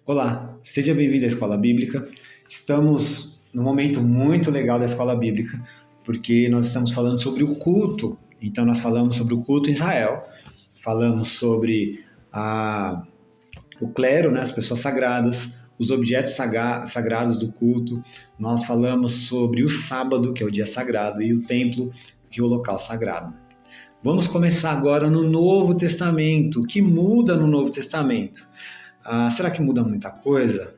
Olá, seja bem-vindo à Escola Bíblica. Estamos num momento muito legal da Escola Bíblica, porque nós estamos falando sobre o culto. Então, nós falamos sobre o culto em Israel, falamos sobre o clero, né, as pessoas sagradas, os objetos sagrados do culto. Nós falamos sobre o sábado, que é o dia sagrado, e o templo, que é o local sagrado. Vamos começar agora no Novo Testamento. O que muda no Novo Testamento? Será que muda muita coisa?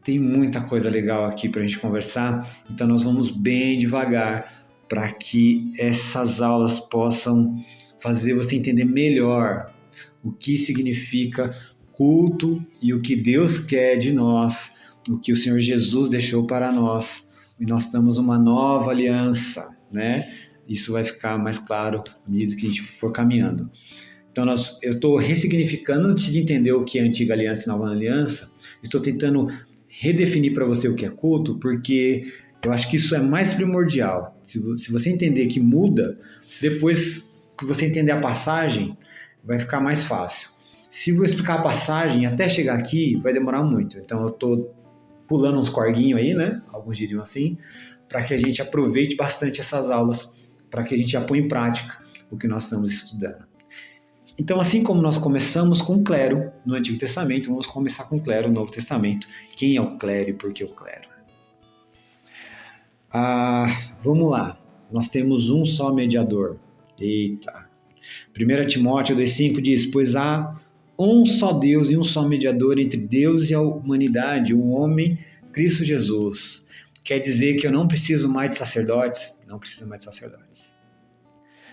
Tem muita coisa legal aqui para a gente conversar, então nós vamos bem devagar para que essas aulas possam fazer você entender melhor o que significa culto e o que Deus quer de nós, o que o Senhor Jesus deixou para nós. E nós estamos uma nova aliança, né? Isso vai ficar mais claro à medida que a gente for caminhando. Então, eu estou ressignificando, antes de entender o que é Antiga Aliança e Nova Aliança, estou tentando redefinir para você o que é culto, porque eu acho que isso é mais primordial. Se você entender que muda, depois que você entender a passagem, vai ficar mais fácil. Se eu explicar a passagem até chegar aqui, vai demorar muito. Então, eu estou pulando uns corguinhos aí, né? Alguns diriam assim, para que a gente aproveite bastante essas aulas, para que a gente já ponha em prática o que nós estamos estudando. Então, assim como nós começamos com o clero no Antigo Testamento, vamos começar com o clero no Novo Testamento. Quem é o clero e por que o clero? Vamos lá. Nós temos um só mediador. Eita. 1 Timóteo 2,5 diz: pois há um só Deus e um só mediador entre Deus e a humanidade, o homem Cristo Jesus. Quer dizer que eu não preciso mais de sacerdotes? Não preciso mais de sacerdotes.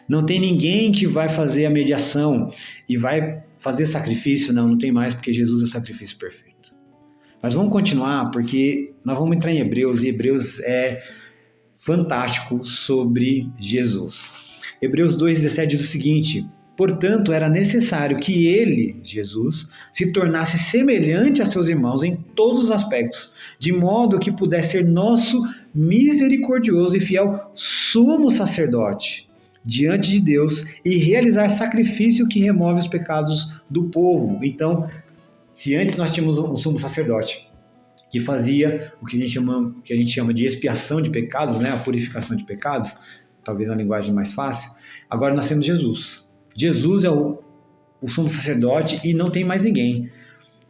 Não tem ninguém que vai fazer a mediação e vai fazer sacrifício? Não tem mais, porque Jesus é o sacrifício perfeito. Mas vamos continuar, porque nós vamos entrar em Hebreus, e Hebreus é fantástico sobre Jesus. Hebreus 2,17 diz o seguinte: portanto, era necessário que ele, Jesus, se tornasse semelhante a seus irmãos em todos os aspectos, de modo que pudesse ser nosso misericordioso e fiel sumo sacerdote diante de Deus e realizar sacrifício que remove os pecados do povo. Então, se antes nós tínhamos um sumo sacerdote que fazia o que a gente chama de expiação de pecados, né, a purificação de pecados, talvez uma linguagem mais fácil, agora nós temos Jesus. Jesus é o sumo sacerdote e não tem mais ninguém.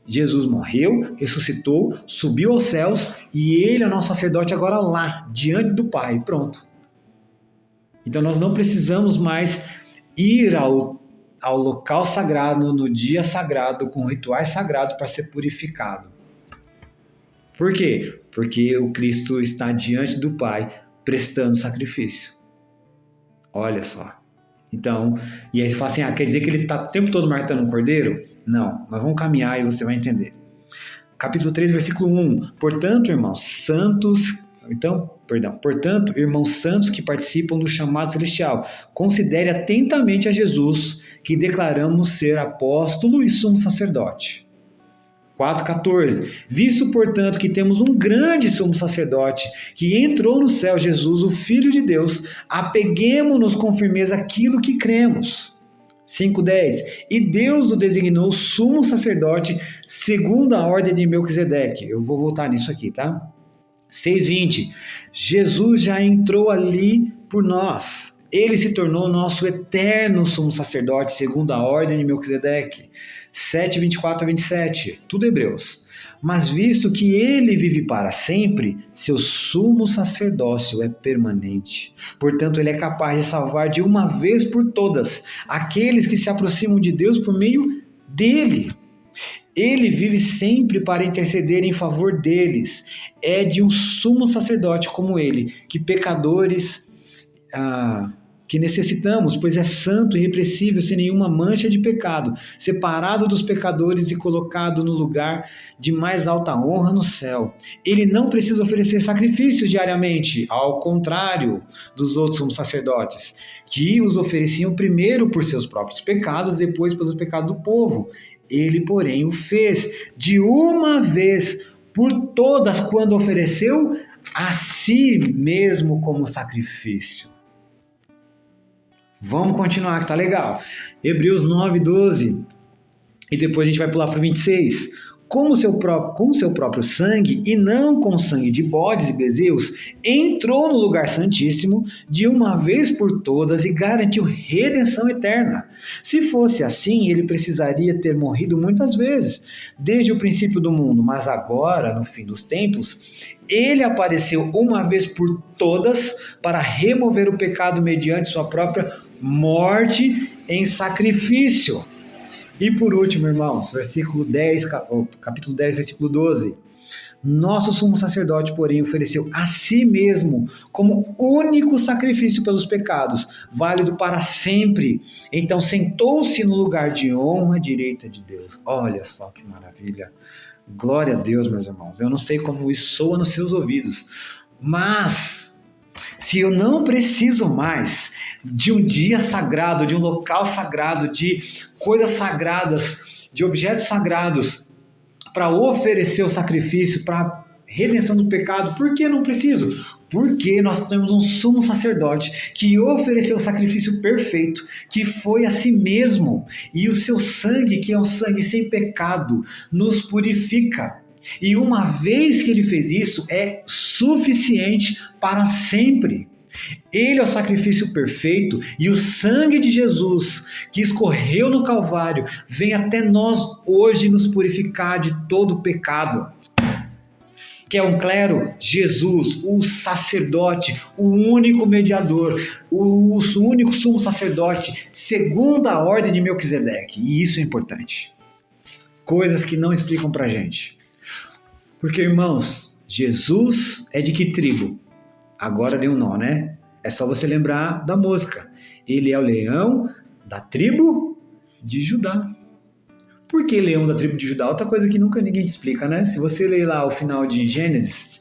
Jesus morreu, ressuscitou, subiu aos céus e ele é o nosso sacerdote agora lá, diante do Pai. Pronto. Então, nós não precisamos mais ir ao local sagrado, no dia sagrado, com rituais sagrados para ser purificado. Por quê? Porque o Cristo está diante do Pai, prestando sacrifício. Olha só. Então, e aí você fala assim, quer dizer que ele está o tempo todo matando um cordeiro? Não, nós vamos caminhar e você vai entender. Capítulo 3, versículo 1. Portanto, irmãos santos que participam do chamado celestial, considere atentamente a Jesus, que declaramos ser apóstolo e sumo sacerdote. 4,14. Visto, portanto, que temos um grande sumo sacerdote, que entrou no céu, Jesus, o Filho de Deus, apeguemo-nos com firmeza àquilo que cremos. 5,10. E Deus o designou sumo sacerdote segundo a ordem de Melquisedeque. Eu vou voltar nisso aqui, tá? 6,20. Jesus já entrou ali por nós. Ele se tornou nosso eterno sumo sacerdote, segundo a ordem de Melquisedeque. 7,24 a 27. Tudo Hebreus. Mas visto que ele vive para sempre, seu sumo sacerdócio é permanente. Portanto, ele é capaz de salvar de uma vez por todas aqueles que se aproximam de Deus por meio dele. Ele vive sempre para interceder em favor deles. É de um sumo sacerdote como ele, que pecadores que necessitamos, pois é santo e irrepreensível, sem nenhuma mancha de pecado, separado dos pecadores e colocado no lugar de mais alta honra no céu. Ele não precisa oferecer sacrifícios diariamente, ao contrário dos outros sumos sacerdotes, que os ofereciam primeiro por seus próprios pecados, depois pelos pecados do povo. Ele, porém, o fez de uma vez por todas, quando ofereceu a si mesmo como sacrifício. Vamos continuar, que tá legal. Hebreus 9, 12. E depois a gente vai pular para 26. com seu próprio sangue, e não com sangue de bodes e bezerros, entrou no lugar santíssimo de uma vez por todas e garantiu redenção eterna. Se fosse assim, ele precisaria ter morrido muitas vezes, desde o princípio do mundo, mas agora, no fim dos tempos, ele apareceu uma vez por todas para remover o pecado mediante sua própria morte em sacrifício. E por último, irmãos, capítulo 10, versículo 12. Nosso sumo sacerdote, porém, ofereceu a si mesmo como único sacrifício pelos pecados, válido para sempre. Então sentou-se no lugar de honra à direita de Deus. Olha só que maravilha. Glória a Deus, meus irmãos. Eu não sei como isso soa nos seus ouvidos, mas se eu não preciso mais de um dia sagrado, de um local sagrado, de coisas sagradas, de objetos sagrados, para oferecer o sacrifício, para redenção do pecado, por que não preciso? Porque nós temos um sumo sacerdote que ofereceu o sacrifício perfeito, que foi a si mesmo, e o seu sangue, que é um sangue sem pecado, nos purifica. E uma vez que ele fez isso, é suficiente para sempre. Ele é o sacrifício perfeito e o sangue de Jesus, que escorreu no Calvário, vem até nós hoje nos purificar de todo pecado. Que é um clero, Jesus, o sacerdote, o único mediador, o único sumo sacerdote, segundo a ordem de Melquisedeque. E isso é importante. Coisas que não explicam pra gente. Porque, irmãos, Jesus é de que tribo? Agora deu um nó, né? É só você lembrar da música. Ele é o leão da tribo de Judá. Por que leão da tribo de Judá? Outra coisa que nunca ninguém explica, né? Se você ler lá o final de Gênesis,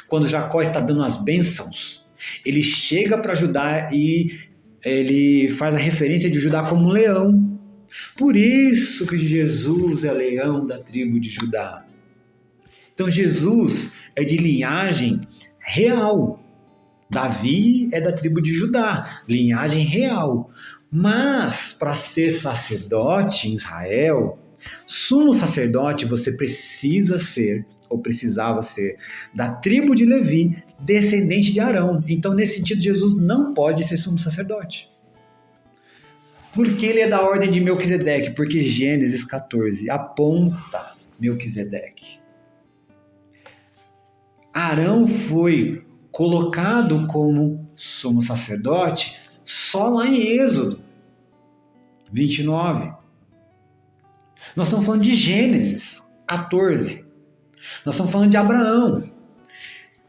quando Jacó está dando as bênçãos, ele chega para Judá e ele faz a referência de Judá como um leão. Por isso que Jesus é leão da tribo de Judá. Então Jesus é de linhagem real. Davi é da tribo de Judá, linhagem real. Mas para ser sacerdote em Israel, sumo sacerdote, você precisa ser, ou precisava ser, da tribo de Levi, descendente de Arão. Então, nesse sentido, Jesus não pode ser sumo sacerdote. Porque ele é da ordem de Melquisedeque? Porque Gênesis 14 aponta Melquisedeque. Arão foi colocado como sumo sacerdote só lá em Êxodo 29. Nós estamos falando de Gênesis 14. Nós estamos falando de Abraão.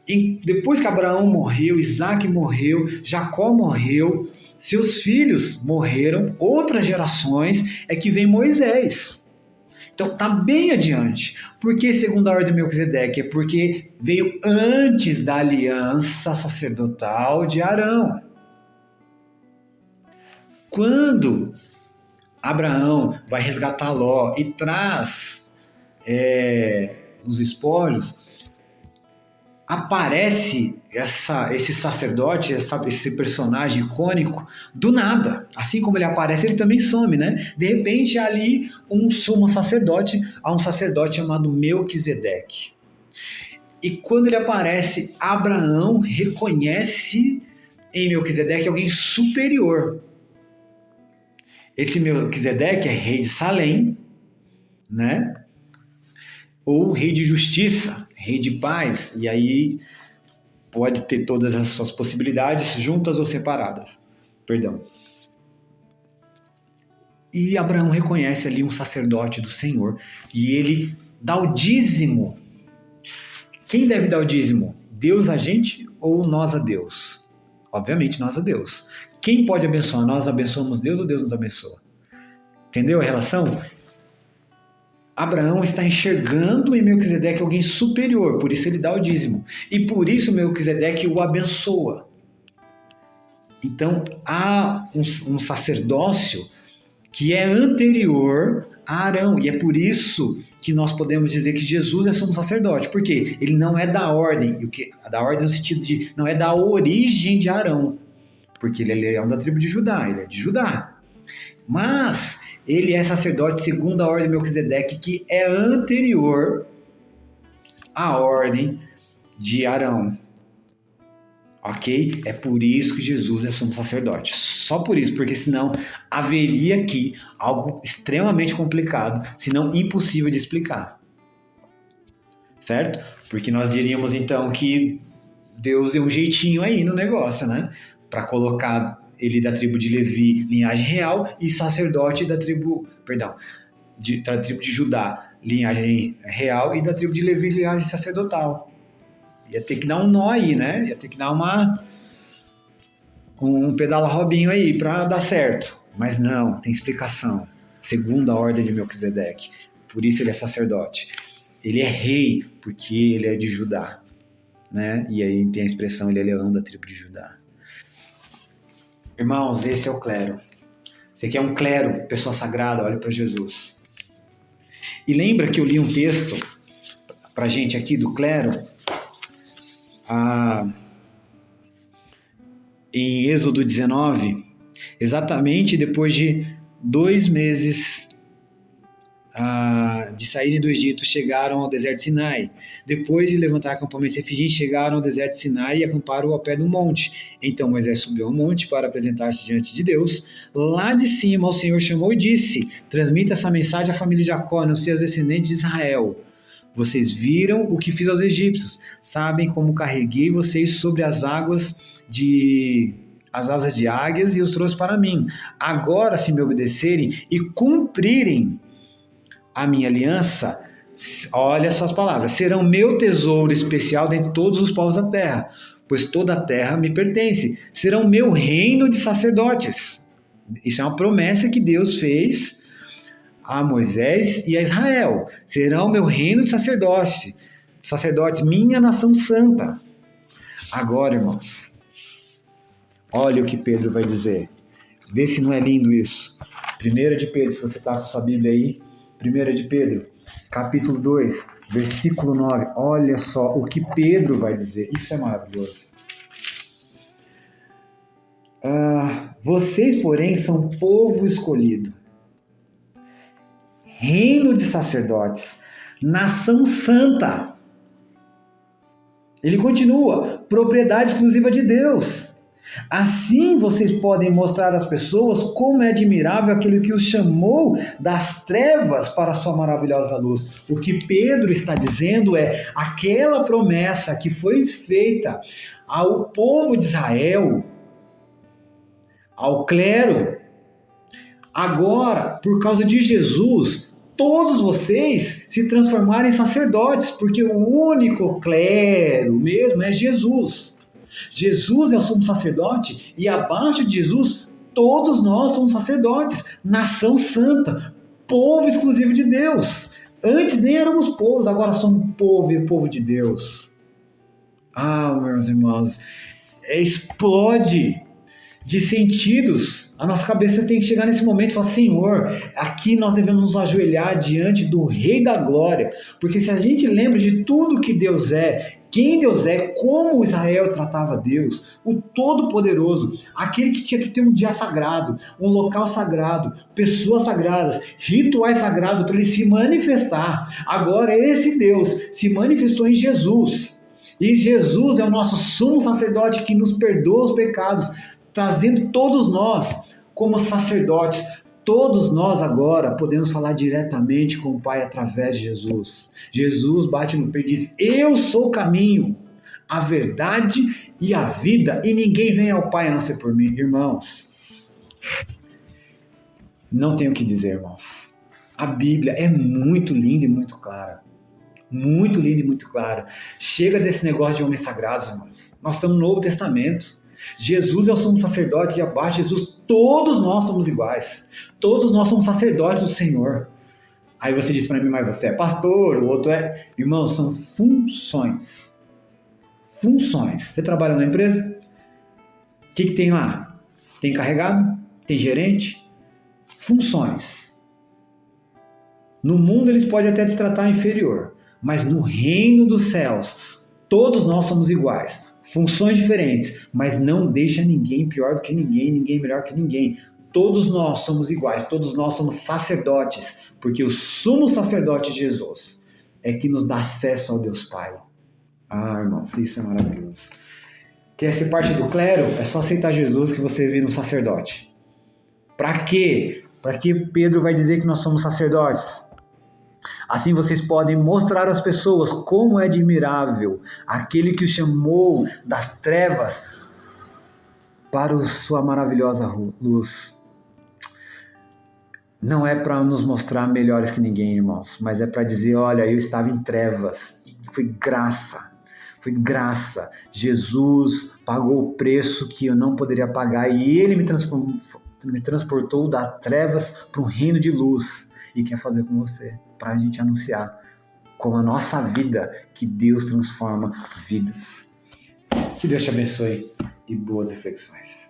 E depois que Abraão morreu, Isaac morreu, Jacó morreu, seus filhos morreram, outras gerações, é que vem Moisés. Então está bem adiante. Por que segundo a ordem de Melquisedeque? É porque veio antes da aliança sacerdotal de Arão. Quando Abraão vai resgatar Ló e traz os espojos, aparece esse sacerdote, esse personagem icônico do nada. Assim como ele aparece, ele também some, né? De repente, há ali um sumo sacerdote, há um sacerdote chamado Melquisedeque. E quando ele aparece, Abraão reconhece em Melquisedeque alguém superior. Esse Melquisedeque é rei de Salém, né? Ou rei de justiça, rei de paz, e aí pode ter todas as suas possibilidades, juntas ou separadas. Perdão. E Abraão reconhece ali um sacerdote do Senhor, e ele dá o dízimo. Quem deve dar o dízimo? Deus a gente ou nós a Deus? Obviamente nós a Deus. Quem pode abençoar? Nós abençoamos Deus ou Deus nos abençoa? Entendeu a relação? Abraão está enxergando em Melquisedeque alguém superior, por isso ele dá o dízimo. E por isso Melquisedeque o abençoa. Então há um sacerdócio que é anterior a Arão. E é por isso que nós podemos dizer que Jesus é sumo sacerdote. Por quê? Ele não é da ordem. Da ordem no sentido de não é da origem de Arão. Porque ele é leão da tribo de Judá. Ele é de Judá. Mas Ele é sacerdote segundo a ordem de Melquisedeque, que é anterior à ordem de Arão. Ok? É por isso que Jesus é sumo sacerdote. Só por isso, porque senão haveria aqui algo extremamente complicado, se não impossível de explicar. Certo? Porque nós diríamos então que Deus deu um jeitinho aí no negócio, né? Para colocar ele da tribo de Levi, linhagem real, e sacerdote da tribo, da tribo de Judá, linhagem real, e da tribo de Levi, linhagem sacerdotal. Ia ter que dar um nó aí, né? Ia ter que dar um pedala-robinho aí para dar certo. Mas não, tem explicação. Segundo a ordem de Melquisedeque. Por isso ele é sacerdote. Ele é rei, porque ele é de Judá. Né? E aí tem a expressão, ele é leão da tribo de Judá. Irmãos, esse é o clero. Você quer um clero, pessoa sagrada, olha para Jesus. E lembra que eu li um texto pra gente aqui do clero, em Êxodo 19, exatamente depois de 2 meses de saírem do Egito, chegaram ao deserto de Sinai. Depois de levantar acampamento de Refidim, chegaram ao deserto de Sinai e acamparam ao pé do monte. Então Moisés subiu ao monte para apresentar-se diante de Deus. Lá de cima o Senhor chamou e disse: transmita essa mensagem à família de Jacó, não seus descendentes de Israel. Vocês viram o que fiz aos egípcios, sabem como carreguei vocês sobre as asas de águias e os trouxe para mim. Agora, se me obedecerem e cumprirem a minha aliança, olha só as palavras, serão meu tesouro especial dentre todos os povos da terra, pois toda a terra me pertence. Serão meu reino de sacerdotes. Isso é uma promessa que Deus fez a Moisés e a Israel. Serão meu reino de sacerdotes, minha nação santa. Agora, irmãos, olha o que Pedro vai dizer. Vê se não é lindo isso. 1 de Pedro, se você está com sua Bíblia aí, 1 de Pedro, capítulo 2, versículo 9. Olha só o que Pedro vai dizer. Isso é maravilhoso. Vocês, porém, são povo escolhido, reino de sacerdotes, nação santa. Ele continua, propriedade exclusiva de Deus. Assim vocês podem mostrar às pessoas como é admirável aquele que os chamou das trevas para a sua maravilhosa luz. O que Pedro está dizendo é aquela promessa que foi feita ao povo de Israel, ao clero. Agora, por causa de Jesus, todos vocês se transformaram em sacerdotes, porque o único clero mesmo é Jesus. Jesus é o sumo sacerdote e abaixo de Jesus todos nós somos sacerdotes, nação santa, povo exclusivo de Deus. Antes nem éramos povos, agora somos povo e povo de Deus. Meus irmãos, explode de sentidos. A nossa cabeça tem que chegar nesse momento e falar: Senhor, aqui nós devemos nos ajoelhar diante do Rei da Glória, porque se a gente lembra de tudo que Deus é, quem Deus é, como Israel tratava Deus, o Todo-Poderoso, aquele que tinha que ter um dia sagrado, um local sagrado, pessoas sagradas, rituais sagrados para ele se manifestar. Agora esse Deus se manifestou em Jesus, e Jesus é o nosso sumo sacerdote que nos perdoa os pecados, trazendo todos nós como sacerdotes. Todos nós agora podemos falar diretamente com o Pai através de Jesus. Jesus bate no peito e diz: eu sou o caminho, a verdade e a vida, e ninguém vem ao Pai a não ser por mim. Irmãos, não tenho o que dizer, irmãos. A Bíblia é muito linda e muito clara. Muito linda e muito clara. Chega desse negócio de homens sagrados, irmãos. Nós estamos no Novo Testamento. Jesus é o sumo sacerdote e abaixo de Jesus todos nós somos iguais. Todos nós somos sacerdotes do Senhor. Aí você diz para mim: mas você é pastor, o outro é... Irmãos, são funções. Funções. Você trabalha na empresa? O que tem lá? Tem encarregado? Tem gerente? Funções. No mundo eles podem até te tratar inferior, mas no reino dos céus todos nós somos iguais. Funções diferentes, mas não deixa ninguém pior do que ninguém, ninguém melhor que ninguém. todos nós somos iguais, todos nós somos sacerdotes, porque o sumo sacerdote Jesus é que nos dá acesso ao Deus Pai. Ah, irmãos, isso é maravilhoso. Quer ser parte do clero? É só aceitar Jesus que você vira um sacerdote. Para quê? Para que Pedro vai dizer que nós somos sacerdotes? Assim vocês podem mostrar às pessoas como é admirável aquele que os chamou das trevas para a sua maravilhosa luz. Não é para nos mostrar melhores que ninguém, irmãos, mas é para dizer, olha, eu estava em trevas, foi graça. Foi graça. Jesus pagou o preço que eu não poderia pagar e Ele me transportou das trevas para um reino de luz e quer fazer com você, para a gente anunciar como a nossa vida, que Deus transforma vidas. Que Deus te abençoe e boas reflexões.